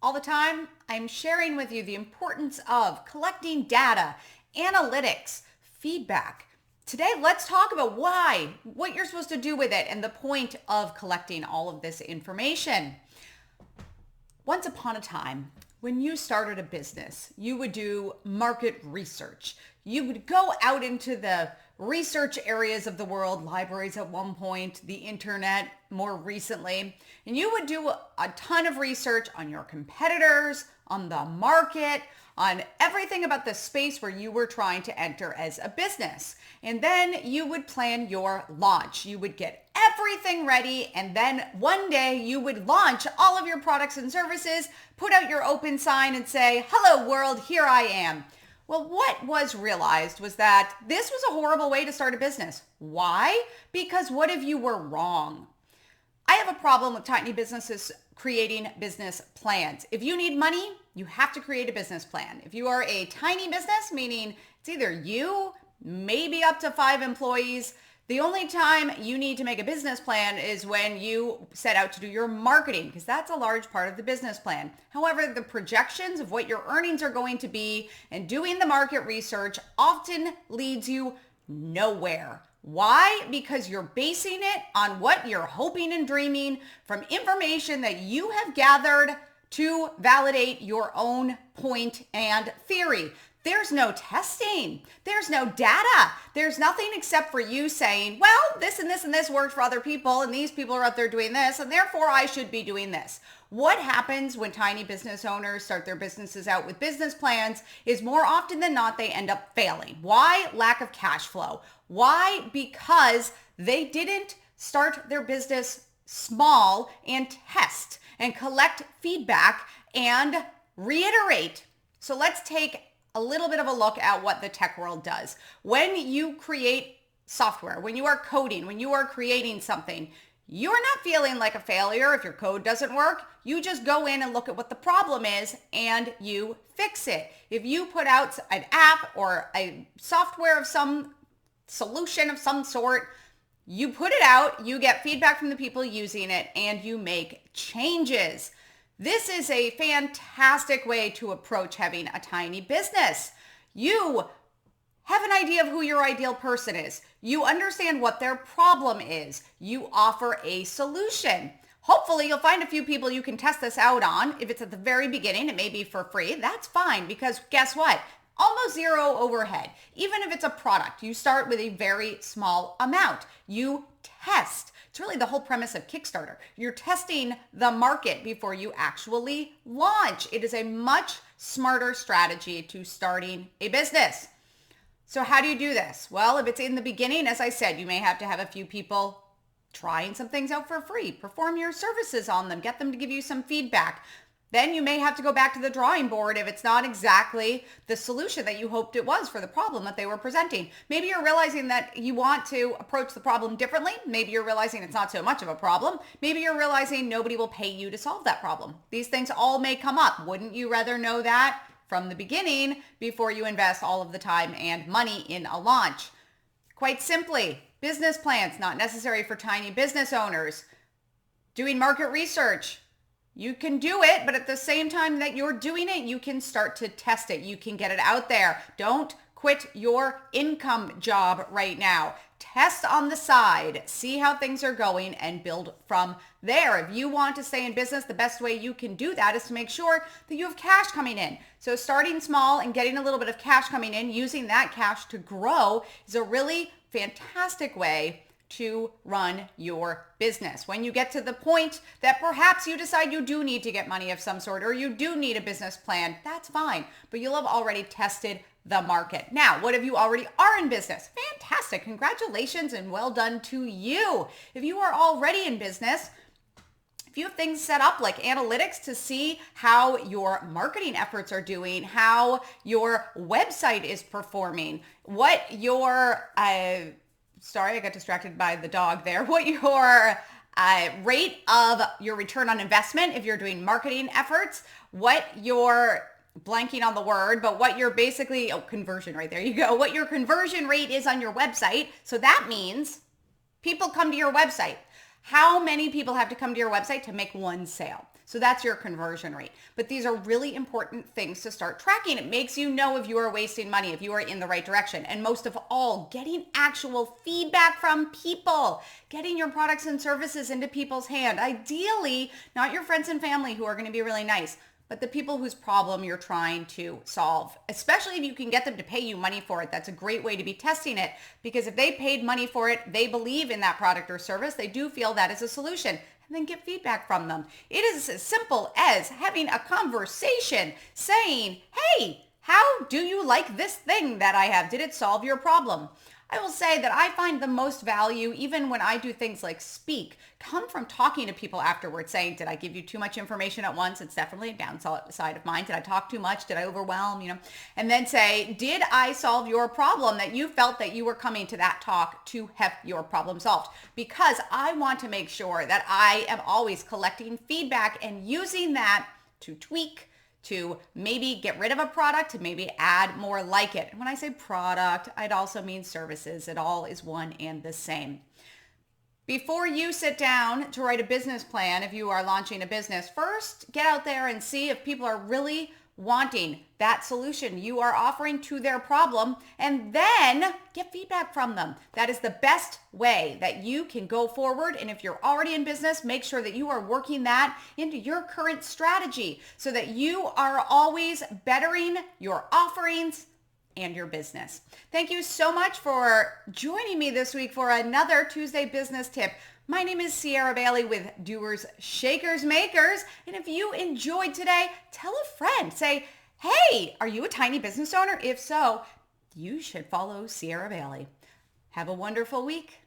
all the time, I'm sharing with you the importance of collecting data, analytics, feedback. Today, let's talk about what you're supposed to do with it, and the point of collecting all of this information. Once upon a time, when you started a business, you would do market research. You would go out into the research areas of the world, libraries at one point, the internet more recently, and you would do a ton of research on your competitors, on the market, on everything about the space where you were trying to enter as a business. And then you would plan your launch. You would get everything ready, and then one day you would launch all of your products and services, put out your open sign and say, "Hello world, here I am." Well, what was realized was that this was a horrible way to start a business. Why? Because what if you were wrong? I have a problem with tiny businesses creating business plans. If you need money, you have to create a business plan. If you are a tiny business, meaning it's either you, maybe up to 5 employees, the only time you need to make a business plan is when you set out to do your marketing, because that's a large part of the business plan. However, the projections of what your earnings are going to be and doing the market research often leads you nowhere. Why? Because you're basing it on what you're hoping and dreaming from information that you have gathered to validate your own point and theory. There's no testing. There's no data. There's nothing except for you saying, well, this and this and this worked for other people, and these people are out there doing this, and therefore I should be doing this. What happens when tiny business owners start their businesses out with business plans is more often than not, they end up failing. Why? Lack of cash flow. Why? Because they didn't start their business small and test and collect feedback and reiterate. So let's take a little bit of a look at what the tech world does. When you create software, when you are coding, when you are creating something, you're not feeling like a failure if your code doesn't work. You just go in and look at what the problem is and you fix it. If you put out an app or a software of some solution of some sort, you put it out, you get feedback from the people using it, and you make changes. This is a fantastic way to approach having a tiny business. You have an idea of who your ideal person is. You understand what their problem is. You offer a solution. Hopefully you'll find a few people you can test this out on. If it's at the very beginning, it may be for free. That's fine, because guess what? Almost zero overhead. Even if it's a product, you start with a very small amount. You test. It's really the whole premise of Kickstarter. You're testing the market before you actually launch. It is a much smarter strategy to starting a business. So how do you do this? Well, if it's in the beginning, as I said, you may have to have a few people trying some things out for free, perform your services on them, get them to give you some feedback. Then you may have to go back to the drawing board if it's not exactly the solution that you hoped it was for the problem that they were presenting. Maybe you're realizing that you want to approach the problem differently. Maybe you're realizing it's not so much of a problem. Maybe you're realizing nobody will pay you to solve that problem. These things all may come up. Wouldn't you rather know that from the beginning before you invest all of the time and money in a launch? Quite simply, business plans, not necessary for tiny business owners. Doing market research. You can do it, but at the same time that you're doing it, you can start to test it. You can get it out there. Don't quit your income job right now. Test on the side, see how things are going, and build from there. If you want to stay in business, the best way you can do that is to make sure that you have cash coming in. So starting small and getting a little bit of cash coming in, using that cash to grow is a really fantastic way to run your business. When you get to the point that perhaps you decide you do need to get money of some sort, or you do need a business plan, that's fine, but you'll have already tested the market. Now, what if you already are in business? Fantastic. Congratulations and well done to you. If you are already in business, if you have things set up like analytics to see how your marketing efforts are doing, how your website is performing, what your sorry, I got distracted by the dog there. What your rate of your return on investment, if you're doing marketing efforts, what your blanking on the word, but what your basically, conversion rate, there you go, what your conversion rate is on your website. So that means people come to your website. How many people have to come to your website to make one sale? So that's your conversion rate. But these are really important things to start tracking. It makes you know if you are wasting money, if you are in the right direction. And most of all, getting actual feedback from people, getting your products and services into people's hand. Ideally, not your friends and family who are going to be really nice, but the people whose problem you're trying to solve, especially if you can get them to pay you money for it. That's a great way to be testing it, because if they paid money for it, they believe in that product or service, they do feel that is a solution, and then get feedback from them. It is as simple as having a conversation saying, hey, how do you like this thing that I have? Did it solve your problem? I will say that I find the most value, even when I do things like speak, come from talking to people afterwards, saying, did I give you too much information at once? It's definitely a downside of mine. Did I talk too much? Did I overwhelm? And then say, did I solve your problem that you felt that you were coming to that talk to have your problem solved? Because I want to make sure that I am always collecting feedback and using that to tweak, to maybe get rid of a product, to maybe add more like it. And when I say product, it also means services. It all is one and the same. Before you sit down to write a business plan, if you are launching a business, first get out there and see if people are really wanting that solution you are offering to their problem, and then get feedback from them. That is the best way that you can go forward. And if you're already in business, make sure that you are working that into your current strategy so that you are always bettering your offerings and your business. Thank you so much for joining me this week for another Tuesday Business Tip. My name is Sierra Bailey with Doers, Shakers, Makers. And if you enjoyed today, tell a friend. Say, hey, are you a tiny business owner? If so, you should follow Sierra Bailey. Have a wonderful week.